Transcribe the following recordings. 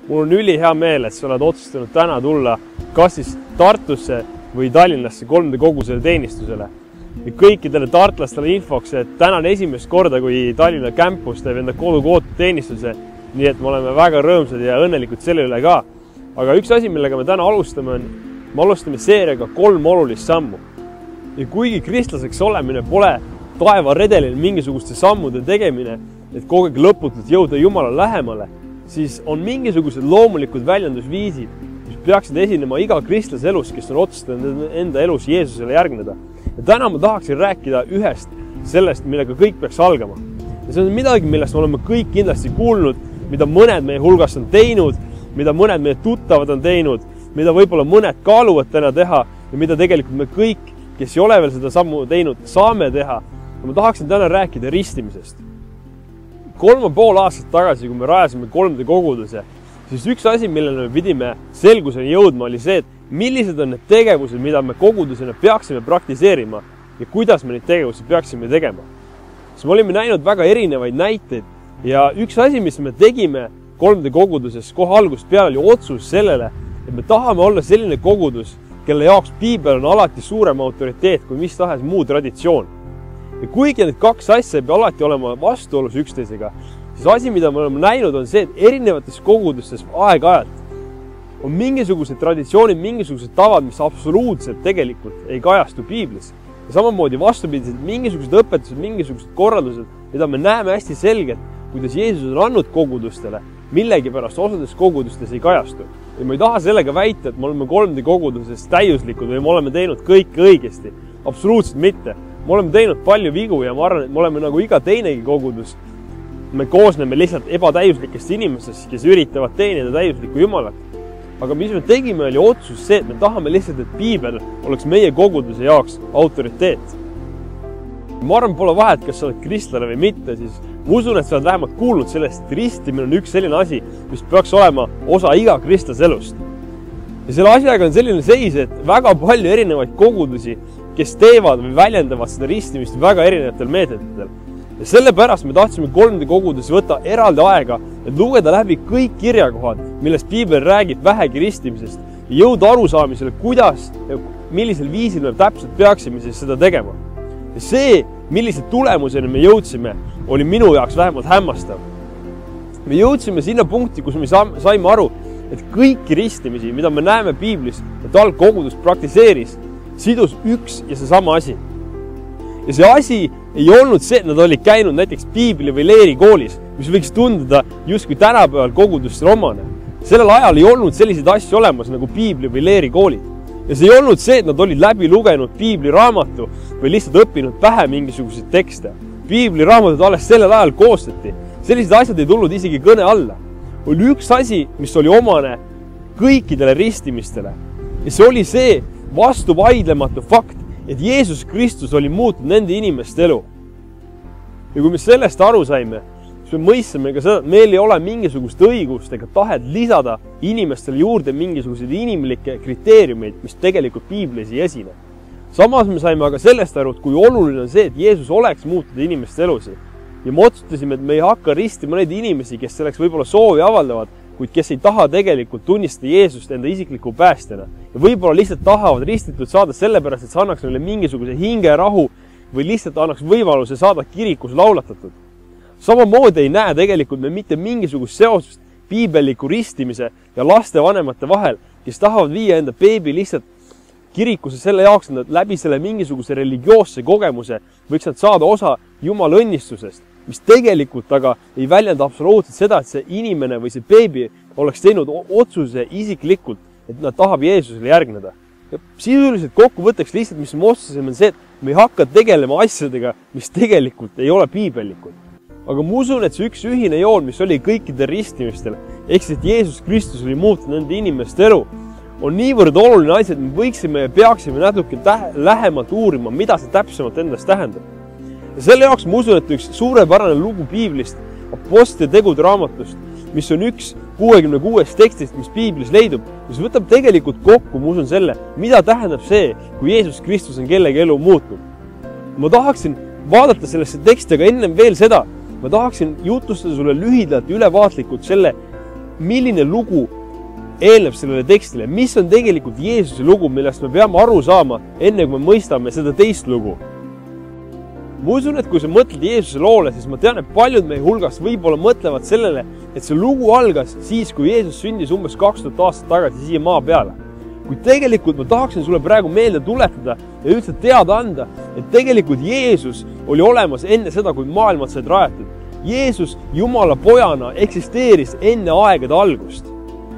Mul on ülihea meel, et sa oled otsustanud täna tulla kas siis Tartusse või Tallinnasse 3D kogudusele teenistusele. Ja kõikidele tartlastele infoks, et täna on esimest korda, kui Tallinna campus teeb enda kodu-kootu teenistuse, nii et me oleme väga rõõmsad ja õnnelikud selle üle ka. Aga üks asi, millega me täna alustame, me alustame seeriaga 3 olulist sammu. Ja kuigi kristlaseks olemine pole taevaredelil mingisuguste sammude tegemine, et kogu aeg lõputult jõuda Jumala lähemale, siis on mingisugused loomulikud väljendusviisid, mis peaksid esinema iga kristlase elus, kes on otsustanud enda elus Jeesusele järgneda. Ja täna ma tahaksin rääkida ühest sellest, millega kõik peaks algama. Ja see on midagi, millest me oleme kõik kindlasti kuulnud, mida mõned meie hulgast on teinud, mida mõned meie tuttavad on teinud, mida võib-olla mõned kaaluvad täna teha ja mida tegelikult me kõik, kes ei ole veel seda sammu teinud, saame teha. Ja ma tahaksin täna rääkida ristimisest. 3,5 aastat tagasi, kui me rajasime 3D koguduse, siis üks asi, millele me pidime selguseni jõudma, oli see, et millised on need tegevused, mida me kogudusena peaksime praktiseerima ja kuidas me neid tegevusi peaksime tegema. Siis me olime näinud väga erinevaid näiteid ja üks asi, mis me tegime 3D koguduses kohe algusest peale, oli otsus sellele, et me tahame olla selline kogudus, kelle jaoks piibel on alati suurem autoriteet kui mis tahes muu traditsioon. Ja kuigi need 2 asja ei pea alati olema vastuolus üksteisega, siis asi, mida me oleme näinud, on see, et erinevates kogudustes aeg-ajalt on mingisugused traditsioonid, mingisugused tavad, mis absoluutselt tegelikult ei kajastu piiblis. Ja samamoodi vastupidiselt mingisugused õpetused, mingisugused korraldused, mida me näeme hästi selgelt, kuidas Jeesus on andnud kogudustele, millegipärast osades kogudustes ei kajastu. Ja ma ei taha sellega väita, et me oleme 3D koguduses täiuslikud või me oleme teinud kõike õigesti. Absoluutselt mitte. Me oleme teinud palju vigu ja ma arvan, et me oleme nagu iga teinegi kogudus. Me koosneme lihtsalt ebatäiuslikest inimestest, kes üritavad teenida täiuslikku Jumalat. Aga mis me tegime, oli otsus see, et me tahame lihtsalt, et piibel oleks meie koguduse jaoks autoriteet. Ma arvan, pole vahet, kas sa oled kristlane või mitte, siis ma usun, et sa oled vähemalt kuulnud sellest, et ristimine on üks selline asi, mis peaks olema osa iga kristlase elust. Ja selle asjaga on selline seis, et väga palju erinevaid kogudusi, kes teevad või väljendavad seda ristimist väga erinevatel meetoditel. Ja sellepärast me tahtsime 3D koguduses võtta eraldi aega, et lugeda läbi kõik kirjakohad, millest piibel räägib vähegi ristimisest ja jõuda arusaamisele, kuidas ja millisel viisil me täpselt peaksime siis seda tegema. Ja see, millise tulemuseni me jõudsime, oli minu jaoks vähemalt hämmastav. Me jõudsime sinna punkti, kus me saime aru, et kõiki ristimisi, mida me näeme piiblis, et algkogudus praktiseeris, sidus üks ja seesama asi. Ja see asi ei olnud see, et nad olid käinud näiteks piibli või leeri koolis, mis võiks tunduda justkui tänapäeval kogudustel omane. Sellel ajal ei olnud selliseid asju olemas nagu piibli või leeri koolid. Ja see ei olnud see, et nad olid läbi lugenud piibliraamatu või lihtsalt õppinud pähe mingisuguseid tekste. Piibliraamatut alles sellel ajal koostati. Sellised asjad ei tulnud isegi kõne alla. Oli üks asi, mis oli omane kõikidele ristimistele. Ja see oli see vastuvaidlematu fakt, et Jeesus Kristus oli muutnud nende inimeste elu. Ja kui me sellest aru saime, siis me mõistame ka seda, et meil ei ole mingisugust õigust ega tahet lisada inimestele juurde mingisuguseid inimlikke kriteeriumeid, mis tegelikult piiblis ei esine. Samas me saime aga sellest aru, et kui oluline on see, et Jeesus oleks muutnud inimeste elusi. Ja me otsustasime, et me ei hakka ristima neid inimesi, kes selleks võib-olla soovi avaldavad, kuid kes ei taha tegelikult tunnistada Jeesust enda isikliku päästjana. Ja võib-olla lihtsalt tahavad ristitud saada sellepärast, et see annaks neile mingisuguse hingerahu või lihtsalt annaks võimaluse saada kirikus laulatatud. Samamoodi ei näe tegelikult me mitte mingisugust seosust piibelliku ristimise ja lastevanemate vahel, kes tahavad viia enda beebi lihtsalt kirikusse selle jaoks, et nad läbi selle mingisuguse religioosse kogemuse võiks nad saada osa Jumala õnnistusest, mis tegelikult aga ei väljenda absoluutselt seda, et see inimene või see beebi oleks teinud otsuse isiklikult, et nad tahab Jeesusele järgneda. Ja sisuliselt kokkuvõtteks lihtsalt, mis me otsustasime, on see, et me ei hakka tegelema asjadega, mis tegelikult ei ole piibellikud. Aga ma usun, et see üks ühine joon, mis oli kõikidel ristimistel, ehk et Jeesus Kristus oli muutnud nende inimeste elu, on niivõrd oluline asi, et me võiksime ja peaksime natuke lähemalt uurima, mida see täpsemalt endast tähendab. Ja selle jaoks ma usun, et üks suurepärane lugu piiblist, Apostlite tegude raamatust, mis on üks 66 tekstist, mis piiblis leidub, mis võtab tegelikult kokku, ma usun selle, mida tähendab see, kui Jeesus Kristus on kellegi elu muutnud. Ma tahaksin vaadata sellesse teksti, aga ennem veel seda, ma tahaksin jutustada sulle lühidalt ülevaatlikult selle milline lugu eelneb sellele tekstile, mis on tegelikult Jeesuse lugu, millest me peame aru saama, enne kui me mõistame seda teist lugu. Ma usun, et kui sa mõtled Jeesuse loole, siis ma tean, et paljud meie hulgast võib-olla mõtlevad sellele, et see lugu algas siis, kui Jeesus sündis umbes 2000 aastat tagasi siia maa peale. Kuid tegelikult ma tahaksin sulle praegu meelde tuletada ja üldse teada anda, et tegelikult Jeesus oli olemas enne seda, kui maailmad said rajatud. Jeesus Jumala pojana eksisteeris enne aegade algust.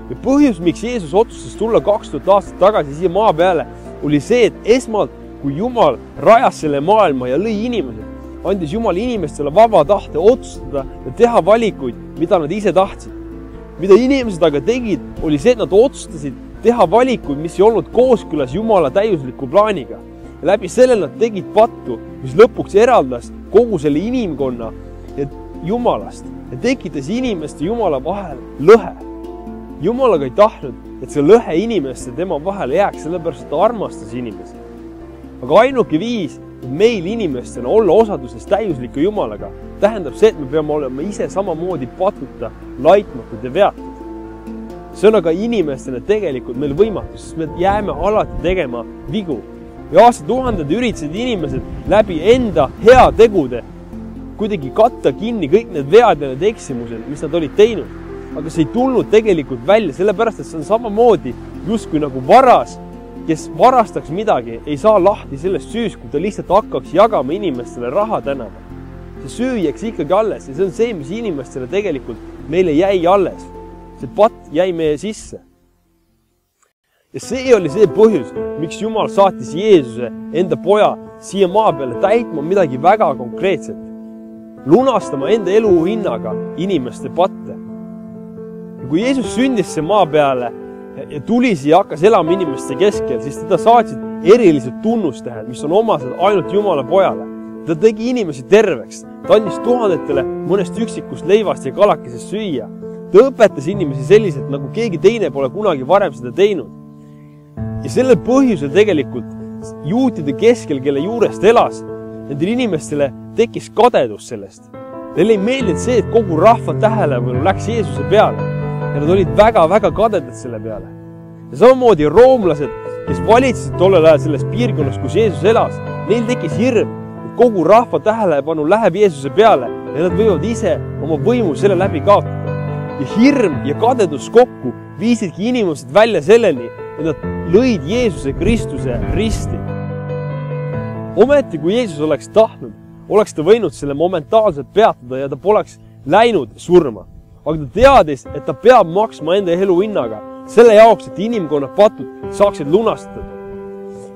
Ja põhjus, miks Jeesus otsustas tulla 2000 aastat tagasi siia maa peale, oli see, et esmalt, kui Jumal rajas selle maailma ja lõi inimesed, andis Jumal inimestele vaba tahte otsustada ja teha valikuid, mida nad ise tahtsid. Mida inimesed aga tegid, oli see, et nad otsustasid teha valikuid, mis ei olnud kooskõlas Jumala täiusliku plaaniga. Ja läbi selle nad tegid pattu, mis lõpuks eraldas kogu selle inimkonna Jumalast ja tekitas inimeste Jumala vahel lõhe. Jumal aga ei tahtnud, et see lõhe inimeste tema vahele jääks, sellepärast et ta armastas inimesi. Aga ainuke viis, et meil inimestena olla osaduses täiusliku Jumalaga, tähendab see, et me peame olema ise samamoodi patuta, laitmatud ja veatud. See on aga inimestena tegelikult meil võimatus, sest me jääme alati tegema vigu. Ja aastatuhanded üritasid inimesed läbi enda hea tegude kuidagi katta kinni kõik need vead ja need eksimused, mis nad olid teinud. Aga see ei tulnud tegelikult välja, sellepärast et see on samamoodi justkui nagu varas, kes varastaks midagi, ei saa lahti sellest süüst, kui ta lihtsalt hakkaks jagama inimestele raha tänava. See süü jääks ikkagi alles ja see on see, mis inimestele tegelikult meile jäi alles. See patt jäi meie sisse. Ja see oli see põhjus, miks Jumal saatis Jeesuse enda poja siia maa peale täitma midagi väga konkreetset. Lunastama enda elu hinnaga inimeste patte. Ja kui Jeesus sündis see maa peale ja tuli siia hakkas elama inimeste keskel, siis teda saatsid erilised tunnustähed, mis on omased ainult Jumala pojale. Ta tegi inimesi terveks. Ta andis tuhandetele mõnest üksikust leivast ja kalakesest süüa. Ta õpetas inimesi selliselt, nagu keegi teine pole kunagi varem seda teinud. Ja sellel põhjusel tegelikult juutide keskel, kelle juurest elas, nendel inimestele tekkis kadedus sellest. Neile ei meeldinud see, et kogu rahva tähelepanu läks Jeesuse peale. Ja nad olid väga-väga kadedad selle peale. Ja samamoodi roomlased, kes valitsesid tollel ajal selles piirkonnas, kus Jeesus elas, neil tekkis hirm, et kogu rahva tähelepanu läheb Jeesuse peale ja nad võivad ise oma võimu selle läbi kaotada. Ja hirm ja kadedus kokku viisidki inimesed välja selleni, et nad lõid Jeesuse Kristuse risti. Ometi, kui Jeesus oleks tahtnud, oleks ta võinud selle momentaalselt peatada ja ta poleks läinud surma. Aga ta teadis, et ta peab maksma enda elu hinnaga selle jaoks, et inimkonna patud saaksid lunastatud.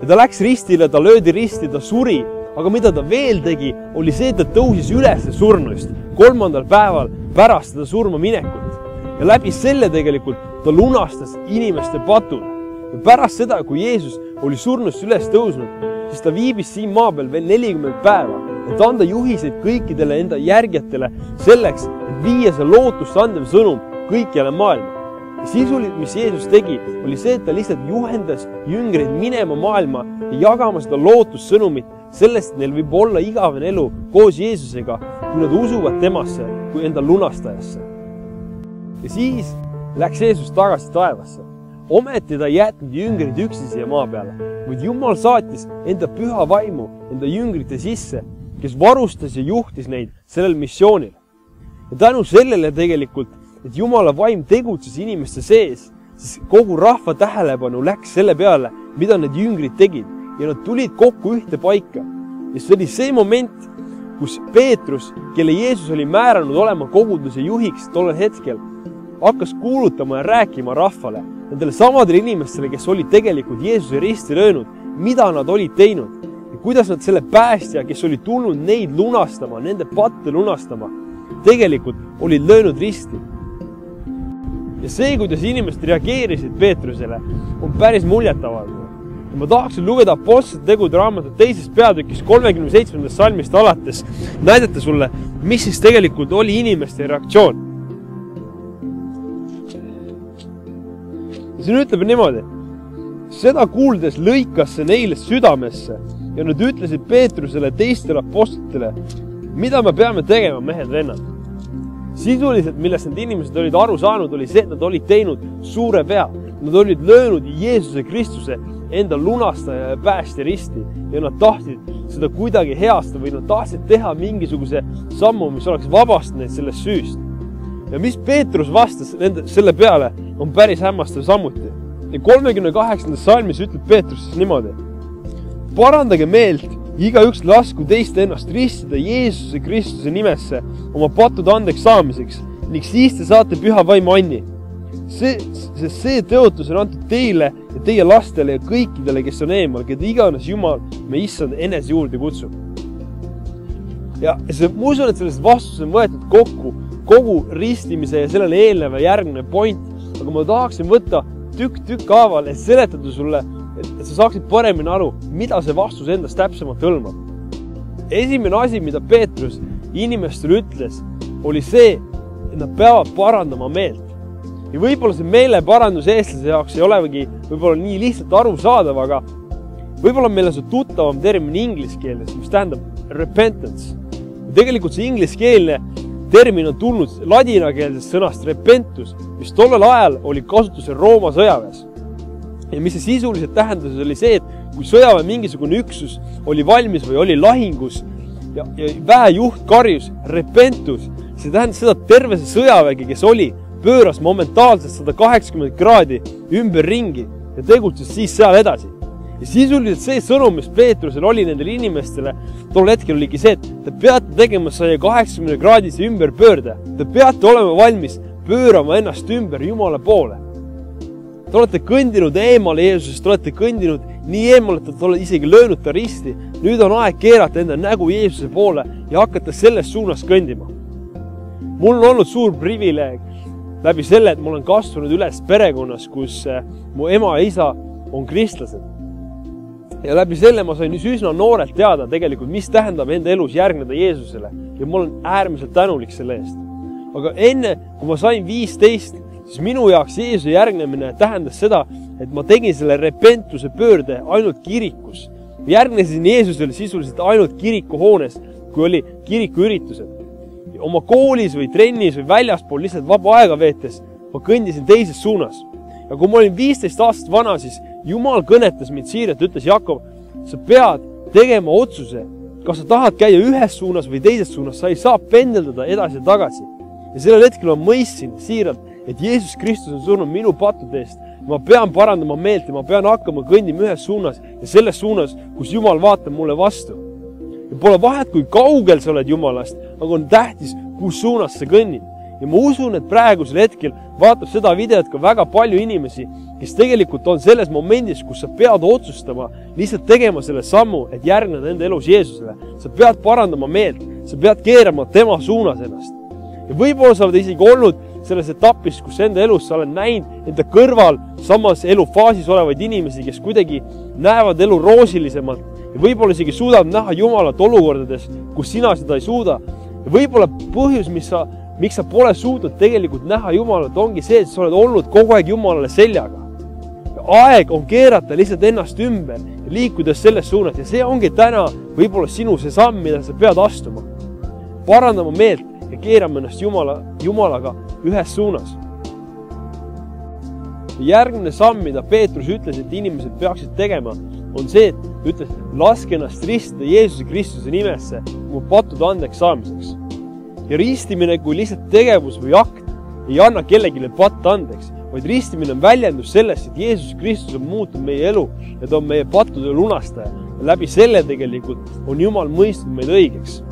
Ja ta läks ristile, ta löödi risti, ta suri, aga mida ta veel tegi, oli see, et ta tõusis üles surnuist 3. päeval pärast seda surma minekut. Ja läbi selle tegelikult ta lunastas inimeste patud. Ja pärast seda, kui Jeesus oli surnust üles tõusnud, siis ta viibis siin maa peal veel 40 päeva, et anda juhiseid kõikidele enda järgijatele selleks, et viia see lootust andev sõnum kõikjale maailma. Ja sisuliselt, mis Jeesus tegi, oli see, et ta lihtsalt juhendas jüngreid minema maailma ja jagama seda lootussõnumit sellest, et neil võib olla igavene elu koos Jeesusega, kui nad usuvad temasse kui enda lunastajasse. Ja siis läks Jeesus tagasi taevasse. Ometi ta ei jätnud jüngrid üksi siia maa peale, kuid Jumal saatis enda püha vaimu enda jüngrite sisse, kes varustas ja juhtis neid sellel missioonil. Ja tänu sellele tegelikult, et Jumala vaim tegutses inimeste sees, siis kogu rahva tähelepanu läks selle peale, mida need jüngrid tegid ja nad tulid kokku ühte paika. Ja see oli see moment, kus Peetrus, kelle Jeesus oli määranud olema koguduse juhiks tollel hetkel, hakkas kuulutama ja rääkima rahvale, nendele samadele inimestele, kes olid tegelikult Jeesuse risti löönud, mida nad olid teinud ja kuidas nad selle päästja, kes oli tulnud neid lunastama, nende patte lunastama, tegelikult olid löönud risti. Ja see, kuidas inimesed reageerisid Peetrusele, on päris muljetavaldav. Ja ma tahaksin lugeda Apostlite tegude raamatut 2. peatükis 37. salmist alates, näidata sulle, mis siis tegelikult oli inimeste reaktsioon. Ja siin ütleb niimoodi, seda kuuldes lõikas see neile südamesse ja nad ütlesid Peetrusele teistele apostlitele, mida me peame tegema, mehed vennad. sisuliselt, millest need inimesed olid aru saanud, oli see, et nad olid teinud suure vea. Nad olid löönud Jeesuse Kristuse enda lunastaja ja päästja risti ja nad tahtsid seda kuidagi heastada või nad tahtsid teha mingisuguse sammu, mis oleks vabastanud neid sellest süüst. Ja mis Peetrus vastas selle peale, on päris hämmastav samuti. Ja 38. salmis ütleb Peetrus siis niimoodi. Parandage meelt, igaüks lasku teiste ennast ristida Jeesuse Kristuse nimesse oma pattude andeks saamiseks ning siis te saate püha vaimu anni. See tõotus on antud teile ja teie lastele ja kõikidele, kes on eemal, keda iganes Jumal me issand enese juurde kutsub. Ja ma usun, et sellest vastus on võetud kokku kogu ristimise ja sellele eelneva järgmine point, aga ma tahaksin võtta tükk haaval, et seletada sulle, et sa saaksid paremini aru, mida see vastus endast täpsemalt hõlmab. Esimene asi, mida Peetrus inimestele ütles, oli see, et nad peavad parandama meelt. Ja võib-olla see meeleparandus eestlase jaoks ei olegi võib-olla nii lihtsalt arusaadav, aga võib-olla meil on see tuttavam termin ingliskeelnes, mis tähendab repentance. Ja tegelikult see ingliskeelne termin on tulnud ladinakeelsest sõnast repentus, mis tollel ajal oli kasutusel Rooma sõjaväes. Ja mis see sisuliselt tähendas, oli see, et kui sõjaväe mingisugune üksus oli valmis või oli lahingus ja väejuht karjus repentus, see tähendas seda, et terve see sõjavägi, kes oli, pööras momentaalselt 180 kraadi ümber ringi ja tegutses siis seal edasi. Ja sisuliselt see sõnum, mis Peetrusel oli nendele inimestele, tol hetkel oligi see, et te peate tegema 180 kraadise ümberpöörde. Te peate olema valmis pöörama ennast ümber Jumala poole. Te olete kõndinud eemale Jeesusest, te olete kõndinud nii eemale, et te olete isegi löönud ta risti. Nüüd on aeg keerata enda nägu Jeesuse poole ja hakata selles suunas kõndima. Mul on olnud suur privileeg läbi selle, et ma olen kasvanud üles perekonnas, kus mu ema ja isa on kristlased. Ja läbi selle ma sain üsna noorelt teada tegelikult, mis tähendab enda elus järgneda Jeesusele. Ja ma olen äärmiselt tänulik selle eest. Aga enne, kui ma sain 15, siis minu jaoks Jeesuse järgnemine tähendas seda, et ma tegin selle repentuse pöörde ainult kirikus. Järgnesin Jeesusele sisuliselt ainult kirikuhoones, kui oli kirikuüritused. Oma koolis või trennis või väljaspool lihtsalt vaba aega veetes, ma kõndisin teises suunas. Ja kui ma olin 15 aastat vana, siis Jumal kõnetas mind siiralt, ütles Jakob, sa pead tegema otsuse, kas sa tahad käia ühes suunas või teises suunas, sa ei saa pendeldada edasi ja tagasi. Ja sellel hetkel ma mõistsin siiralt, et Jeesus Kristus on surnud minu pattude eest. Ma pean parandama meelt ja ma pean hakkama kõndima ühes suunas ja selles suunas, kus Jumal vaatab mulle vastu. Ja pole vahet, kui kaugel sa oled Jumalast, aga on tähtis, kus suunas sa kõnnid. Ja ma usun, et praegusel hetkel vaatab seda videot ka väga palju inimesi, kes tegelikult on selles momendis, kus sa pead otsustama, lihtsalt tegema selle sammu, et järgneda enda elus Jeesusele. Sa pead parandama meelt, sa pead keerama tema suunas ennast. Ja võib-olla sa oled isegi olnud selles etapis, kus enda elus sa oled näinud enda kõrval samas elufaasis olevaid inimesi, kes kuidagi näevad elu roosilisemalt ja võib-olla isegi suudab näha Jumalat olukordades, kus sina seda ei suuda. Ja võib-olla põhjus, miks sa pole suutnud tegelikult näha Jumalat, ongi see, et sa oled olnud kogu aeg Jumalale seljaga. Ja aeg on keerata lihtsalt ennast ümber ja liikudes selles suunas ja see ongi täna võib-olla sinu see samm, mida sa pead astuma. Parandama meelt ja keerama ennast Jumalaga ühes suunas. Järgmine samm, mida Peetrus ütles, et inimesed peaksid tegema, on see, et ütles, laske ennast ristida Jeesuse Kristuse nimesse oma pattude andeks saamiseks. Ja ristimine kui lihtsalt tegevus või akt ei anna kellegile patt andeks, vaid ristimine on väljendus sellest, et Jeesus Kristus on muutnud meie elu ja ta on meie pattude lunastaja. Ja läbi selle tegelikult on Jumal mõistnud meid õigeks.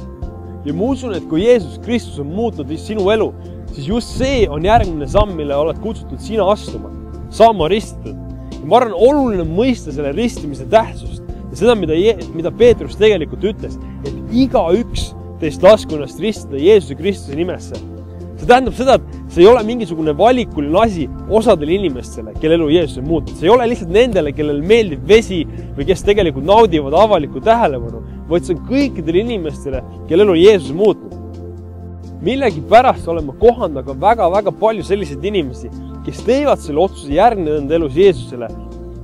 Ja ma usun, et kui Jeesus Kristus on muutnud sinu elu, siis just see on järgmine samm, mille oled kutsutud sina astuma, saama ristitud. Ja ma arvan, oluline mõista selle ristimise tähtsust ja seda, mida Peetrus tegelikult ütles, et igaüks teist lasku ennast ristida Jeesuse Kristuse nimesse. See tähendab seda, et see ei ole mingisugune valikuline asi osadele inimestele, kelle elu Jeesus on muutnud. See ei ole lihtsalt nendele, kellel meeldib vesi või kes tegelikult naudivad avalikku tähelepanu, vaid see on kõikidele inimestele, kelle elu Jeesus on muutnud. Millegi pärast olen ma kohanud aga väga palju selliseid inimesi, kes teevad selle otsuse järgneda enda elus Jeesusele.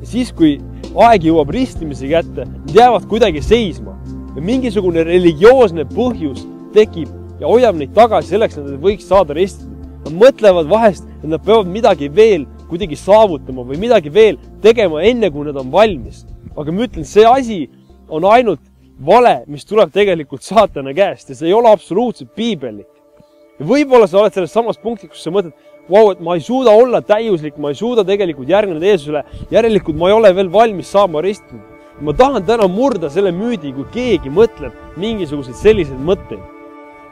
Ja siis, kui aeg jõuab ristimise kätte, nad jäävad kuidagi seisma ja mingisugune religioosne põhjus tekib ja hoiab neid tagasi selleks, et nad võiks saada ristitud. Nad mõtlevad vahest, et nad peavad midagi veel kuidagi saavutama või midagi veel tegema enne, kui nad on valmis. Aga ma ütlen, see asi on ainult vale, mis tuleb tegelikult saatana käest ja see ei ole absoluutselt piibellik. Ja võib-olla sa oled selles samas punktis, kus sa mõtled, wow, et ma ei suuda olla täiuslik, ma ei suuda tegelikult järgneda Jeesusele, järelikult ma ei ole veel valmis saama ristitud. Ma tahan täna murda selle müüdi, kui keegi mõtleb mingisuguseid selliseid mõtteid.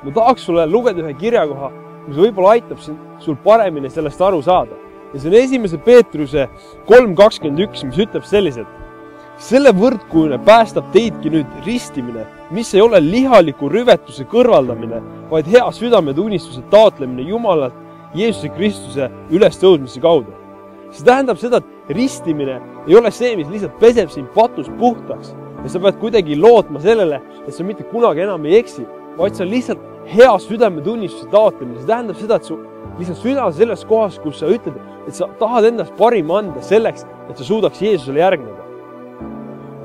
Ma tahaks sulle lugeda ühe kirjakoha, mis võib-olla aitab sul paremini sellest aru saada. Ja see on 1. Peetruse 3.21, mis ütleb selliselt. Selle võrdkujune päästab teidki nüüd ristimine, mis ei ole lihaliku rüvetuse kõrvaldamine, vaid hea südametunnistuse taotlemine Jumalalt Jeesuse Kristuse ülestõusmise kaudu. See tähendab seda, et ristimine ei ole see, mis lihtsalt peseb sind patust puhtaks ja sa pead kuidagi lootma sellele, et sa mitte kunagi enam ei eksi, vaid see on lihtsalt hea südametunnistuse taotlemine. See tähendab seda, et su lihtsalt süda on selles kohas, kus sa ütled, et sa tahad endast parima anda selleks, et sa suudaks Jeesusele järgneda.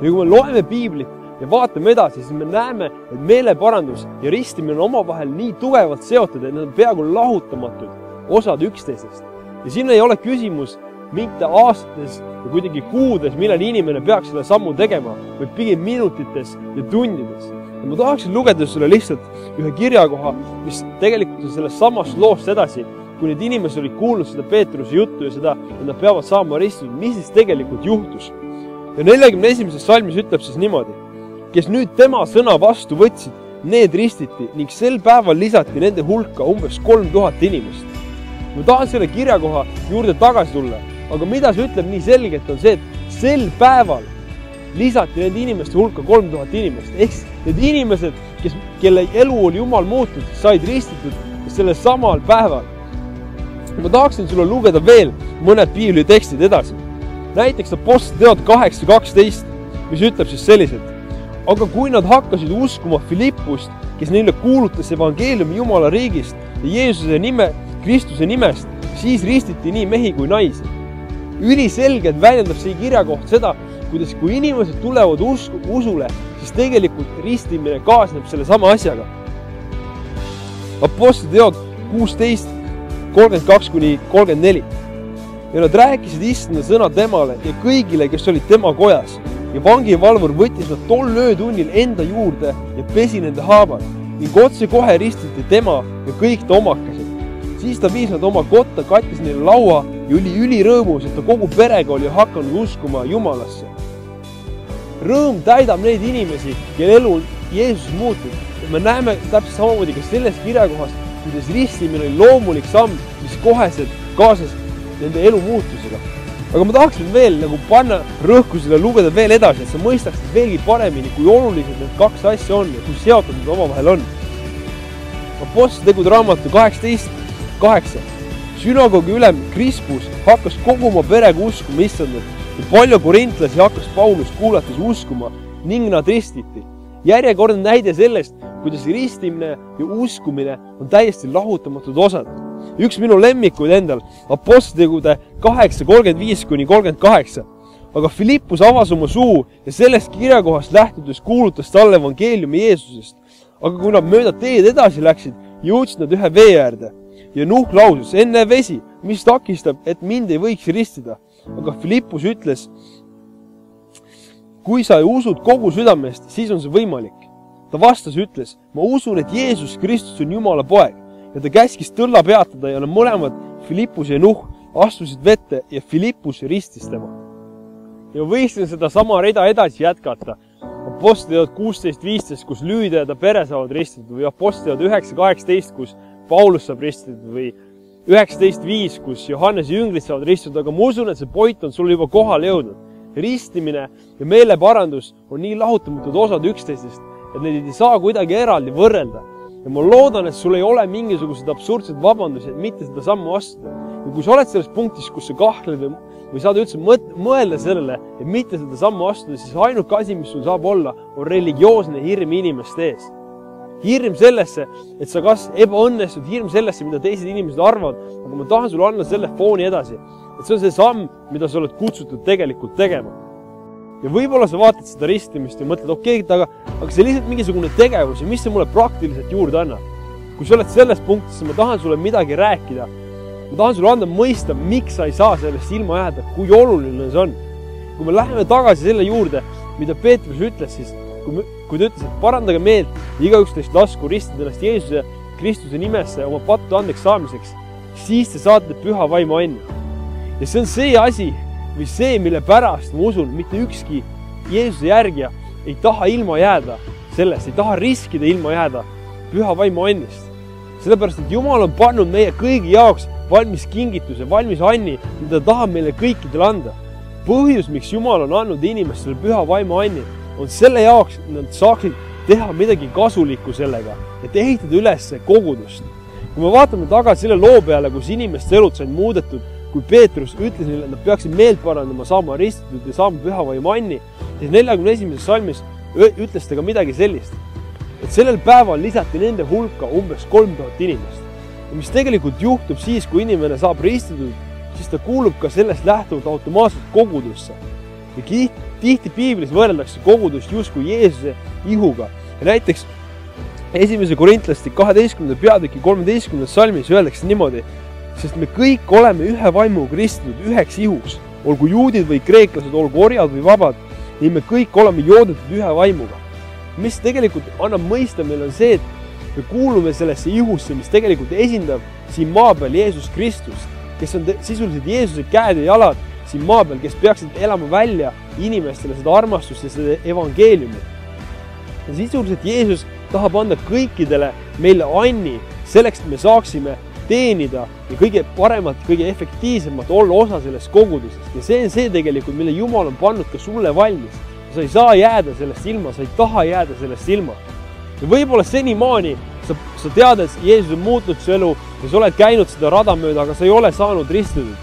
Ja kui me loeme piiblit ja vaatame edasi, siis me näeme, et meeleparandus ja ristimine on omavahel nii tugevalt seotud, et need on peaaegu lahutamatud osad üksteisest. Ja siin ei ole küsimus mitte aastates ja kuidagi kuudes, millal inimene peaks selle sammu tegema, vaid pigem minutites ja tundides. Ja ma tahaksin lugeda sulle lihtsalt ühe kirjakoha, mis tegelikult on sellest samast loost edasi, kui need inimesed olid kuulnud seda Peetruse juttu ja seda, et nad peavad saama ristitud, mis siis tegelikult juhtus. Ja 41. salmis ütleb siis niimoodi, kes nüüd tema sõna vastu võtsid, need ristiti ning sel päeval lisati nende hulka umbes 3000 inimest. Ma tahan selle kirjakoha juurde tagasi tulla, aga mida see ütleb nii selgelt on see, et sel päeval lisati nende inimeste hulka 3000 inimest. Ehk need inimesed, kelle elu oli Jumal muutnud, said ristitud sellel samal päeval. Ma tahaksin sulle lugeda veel mõned piibli tekstid edasi. Näiteks Apostliteod 8.12, mis ütleb siis selliselt. Aga kui nad hakkasid uskuma Filippust, kes neile kuulutas evangeeliumi Jumala riigist ja Jeesuse Kristuse nimest, siis ristiti nii mehi kui naisi. Üliselgelt väljendab see kirjakoht seda, kuidas kui inimesed tulevad usule, siis tegelikult ristimine kaasneb selle sama asjaga. Apostliteod 16.32-34. Ja nad rääkisid issanda sõna temale ja kõigile, kes olid tema kojas. Ja vangivalvur võttis nad tol öötunnil enda juurde ja pesi nende haavad ning otse kohe ristiti tema ja kõik ta omakesed. Siis ta viis nad oma kotta, kattis neile laua ja oli ülirõõmus, et ta kogu perega oli hakanud uskuma Jumalasse. Rõõm täidab neid inimesi, kelle elu Jeesus muutub. Ja me näeme täpselt samamoodi ka selles kirjakohas, kuidas ristimine oli loomulik samm, mis koheselt kaasas nende elu muutusega. Aga ma tahaksin veel panna rõhku selle lugeda veel edasi, et sa mõistaksid veelgi paremini, kui olulised need kaks asja on ja kui seotud need omavahel on. Apostlitegude raamatu 18.8. Sünagoogi ülem Krispus hakkas kogu oma perega uskuma issandat ja palju korintlasi hakkas Paulust kuulates uskuma ning nad ristiti. Järjekordne näide sellest, kuidas ristimine ja uskumine on täiesti lahutamatud osad. Üks minu lemmikuid endal, Apostlitegude 8.35-38. Aga Filippus avas oma suu ja sellest kirjakohast lähtudes kuulutas talle evangeeliumi Jeesusest. Aga kui nad mööda teed edasi läksid, jõudsid nad ühe vee äärde. Ja Nuh lausus, enne vesi, mis takistab, et mind ei võiks ristida. Aga Filippus ütles, kui sa usud kogu südamest, siis on see võimalik. Ta vastas ütles, ma usun, et Jeesus Kristus on Jumala poeg. Ja ta käskis tõlla peatada ja nad mõlemad, Filippus ja Nuh, astusid vette ja Filippus ristis tema. Ja võiksin seda sama rida edasi jätkata. Apostliteod 16.15, kus Lüüda ja ta pere saavad ristitud või Apostliteod 9.18, kus Paulus saab ristitud või 19.5, kus Johannese jüngrid saavad ristitud, aga ma usun, et see point on sul juba kohale jõudnud. Ristimine ja meeleparandus on nii lahutamatud osad üksteisest, et neid ei saa kuidagi eraldi võrrelda. Ja ma loodan, et sul ei ole mingisugused absurdsed vabandusi, et mitte seda sammu astuda. Ja kui sa oled selles punktis, kus sa kahtled või saad üldse mõelda sellele, et mitte seda sammu astuda, siis ainuke asi, mis sul saab olla, on religioosne hirm inimeste ees. Hirm sellesse, et sa kas ebaõnnestud, hirm sellesse, mida teised inimesed arvavad, aga ma tahan sulle anda selle fooni edasi. Et see on see samm, mida sa oled kutsutud tegelikult tegema. Ja võib-olla sa vaatad seda ristimist ja mõtled, okei, aga see lihtsalt mingisugune tegevus ja mis see mulle praktiliselt juurde annab. kui sa oled selles punktis, ma tahan sulle midagi rääkida. Ma tahan sulle anda mõista, miks sa ei saa sellest ilma jääda, kui oluline see on. Kui me läheme tagasi selle juurde, mida Peetrus ütles, siis kui ta ütles, et parandage meelt, igaüks teist lasku ristida ennast Jeesuse Kristuse nimesse oma pattu andeks saamiseks, siis te saate püha vaimu anni. Ja see on see asi või see, mille pärast ma usun, mitte ükski Jeesuse järgija ei taha ilma jääda sellest, ei taha riskida ilma jääda püha vaimu annist. Sellepärast, et Jumal on pannud meie kõigi jaoks valmis kingituse, valmis anni, mida ta tahab meile kõikidele anda. Põhjus, miks Jumal on andnud inimestele püha vaimu anni, on selle jaoks, et nad saaksid teha midagi kasulikku sellega, et ehitada üles kogudust. Kui me vaatame tagasi selle loo peale, kus inimeste elud said muudetud, kui Peetrus ütles neile, et nad peaksid meelt parandama, saama ristitud ja saama püha vaimu anni, siis 41. salmis ütles ta ka midagi sellist, et sellel päeval lisati nende hulka umbes 3000 inimest. Ja mis tegelikult juhtub siis, kui inimene saab ristitud, siis ta kuulub ka sellest lähtuvalt automaatselt kogudusse. Ja tihti piiblis võrreldakse kogudust justkui Jeesuse ihuga. Ja näiteks 1. Korintlaste 12. peatüki 13. salmis öeldakse niimoodi, sest me kõik oleme ühe vaimuga ristitud üheks ihuks, olgu juudid või kreeklased, olgu orjad või vabad, nii me kõik oleme joodetud ühe vaimuga. Mis tegelikult annab mõista meil on see, et me kuulume sellesse ihusse, mis tegelikult esindab siin maa peal Jeesus Kristus, kes on sisuliselt Jeesuse käed ja jalad siin maa peal, kes peaksid elama välja inimestele seda armastust ja seda evangeeliumi. Ja sisuliselt Jeesus tahab anda kõikidele meile anni selleks, et me saaksime teenida ja kõige paremat, kõige efektiivsemalt olla osa sellest kogudusest. Ja see on see tegelikult, mille Jumal on pannud ka sulle valmis. Sa ei saa jääda sellest ilma, sa ei taha jääda sellest ilma. Ja võib-olla senimaani sa tead, et Jeesus on muutnud su elu ja sa oled käinud seda rada mööda, aga sa ei ole saanud ristitud.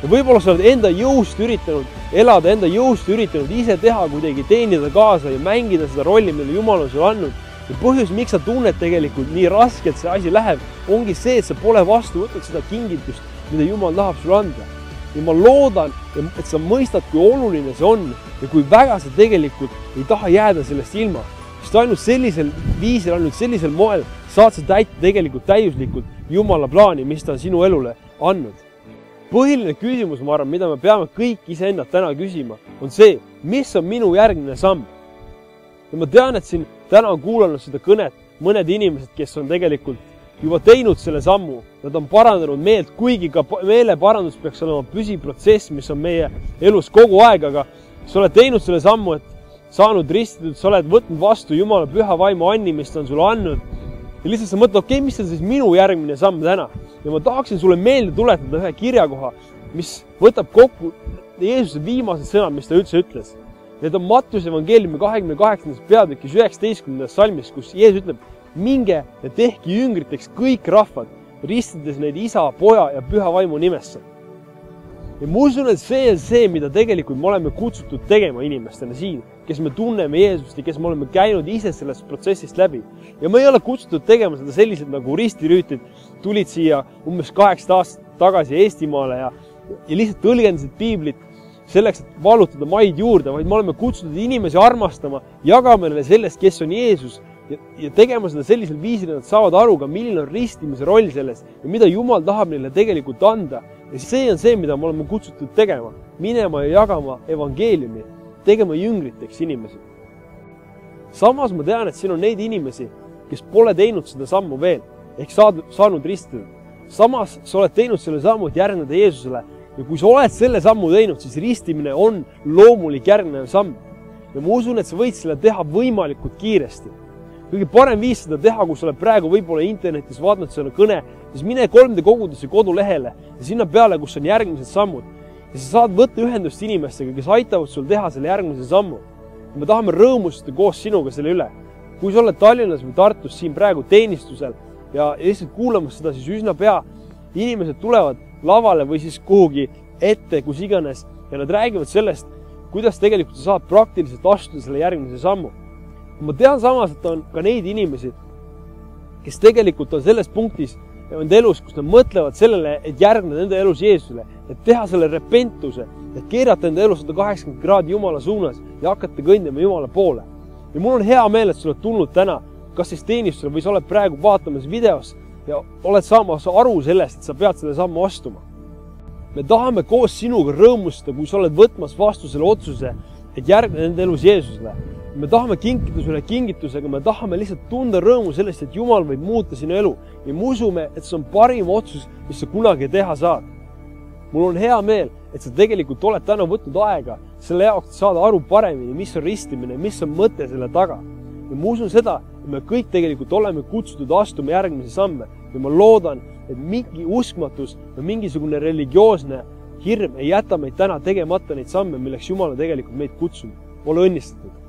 Ja võib-olla sa oled enda jõust üritanud elada, enda jõust üritanud ise teha kuidagi, teenida kaasa ja mängida seda rolli, mille Jumal on sulle andnud. Ja põhjus, miks sa tunned tegelikult nii raskelt see asi läheb, ongi see, et sa pole vastu võtnud seda kingitust, mida Jumal tahab sulle anda. Ja ma loodan, et sa mõistad, kui oluline see on ja kui väga sa tegelikult ei taha jääda sellest ilma. Sest ainult sellisel viisil, ainult sellisel moel saad sa täita tegelikult täiuslikult Jumala plaani, mis ta on sinu elule andnud. Põhiline küsimus, ma arvan, mida me peame kõik iseendalt täna küsima, on see, mis on minu järgmine samm. Ja ma tean, et siin täna on kuulanud seda kõnet mõned inimesed, kes on tegelikult juba teinud selle sammu. Nad on parandanud meelt, kuigi ka meeleparandus peaks olema püsiv protsess, mis on meie elus kogu aeg, aga sa oled teinud selle sammu, et saanud ristitud, sa oled võtnud vastu Jumala püha vaimu anni, mis ta on sulle andnud. Ja lihtsalt sa mõtled, okei, mis on siis minu järgmine samm täna? Ja ma tahaksin sulle meelde tuletada ühe kirjakoha, mis võtab kokku Jeesuse viimased sõnad, mis ta üldse ütles. Need on Mattuse evangeeliumi 28. peatükis 19. salmis, kus Jeesus ütleb, minge ja tehke jüngriteks kõik rahvad, ristides neid isa, poja ja püha vaimu nimesse. Ja ma usun, et see on see, mida tegelikult me oleme kutsutud tegema inimestena siin, kes me tunneme Jeesust ja kes me oleme käinud ise sellest protsessist läbi. Ja me ei ole kutsutud tegema seda sellised nagu ristirüütid tulid siia umbes 8 aastat tagasi Eestimaale ja lihtsalt tõlgendasid piiblit selleks, et valutada maid juurde, vaid me oleme kutsutud inimesi armastama, jagama neile sellest, kes on Jeesus ja tegema seda sellisel viisil, et nad saavad aru ka, milline on ristimise roll selles ja mida Jumal tahab neile tegelikult anda. Ja see on see, mida me oleme kutsutud tegema, minema ja jagama evangeeliumi, tegema jüngriteks inimesi. Samas ma tean, et siin on neid inimesi, kes pole teinud seda sammu veel, ehk saanud ristida. Samas sa oled teinud selle sammu, et järgneda Jeesusele ja kui sa oled selle sammu teinud, siis ristimine on loomulik järgnev samm. Ja ma usun, et sa võid selle teha võimalikult kiiresti. Kõige parem viis seda teha, kui sa oled praegu võib-olla internetis vaadanud selle kõne, siis mine 3D koguduse kodulehele ja sinna peale, kus on järgmised sammud. Ja sa saad võtta ühendust inimestega, kes aitavad sul teha selle järgmise sammu. Ja me tahame rõõmustada koos sinuga selle üle. Kui sa oled Tallinnas või Tartus siin praegu teenistusel ja lihtsalt kuulamas seda, siis üsna pea inimesed tulevad lavale või siis kuhugi ette, kus iganes ja nad räägivad sellest, kuidas tegelikult sa saad praktiliselt astuda selle järgmise sammu. Ma tean samas, et on ka neid inimesi, kes tegelikult on selles punktis enda elus, kus nad mõtlevad sellele, et järgneda enda elus Jeesusele, et teha selle repentuse, et keerata enda elus 180 kraadi Jumala suunas ja hakata kõndima Jumala poole. Ja mul on hea meel, et sa oled tulnud täna kas siis teenistusel või sa oled praegu vaatamas videos ja oled saamas aru sellest, et sa pead selle sammu astuma. Me tahame koos sinuga rõõmustada, kui sa oled võtmas vastu selle otsuse, et järgneda enda elus Jeesusele. Me tahame kinkida sulle kingitusega, me tahame lihtsalt tunda rõõmu sellest, et Jumal võib muuta sinu elu ja me usume, et see on parim otsus, mis sa kunagi teha saad. Mul on hea meel, et sa tegelikult oled täna võtnud aega selle jaoks, et saada aru paremini, mis on ristimine, mis on mõte selle taga. Ja ma usun seda, et me kõik tegelikult oleme kutsutud astuma järgmise samme ja ma loodan, et mingi uskmatus või mingisugune religioosne hirm ei jäta meid täna tegemata neid samme, milleks Jumal on tegelikult meid kutsunud. Ole õnnistatud!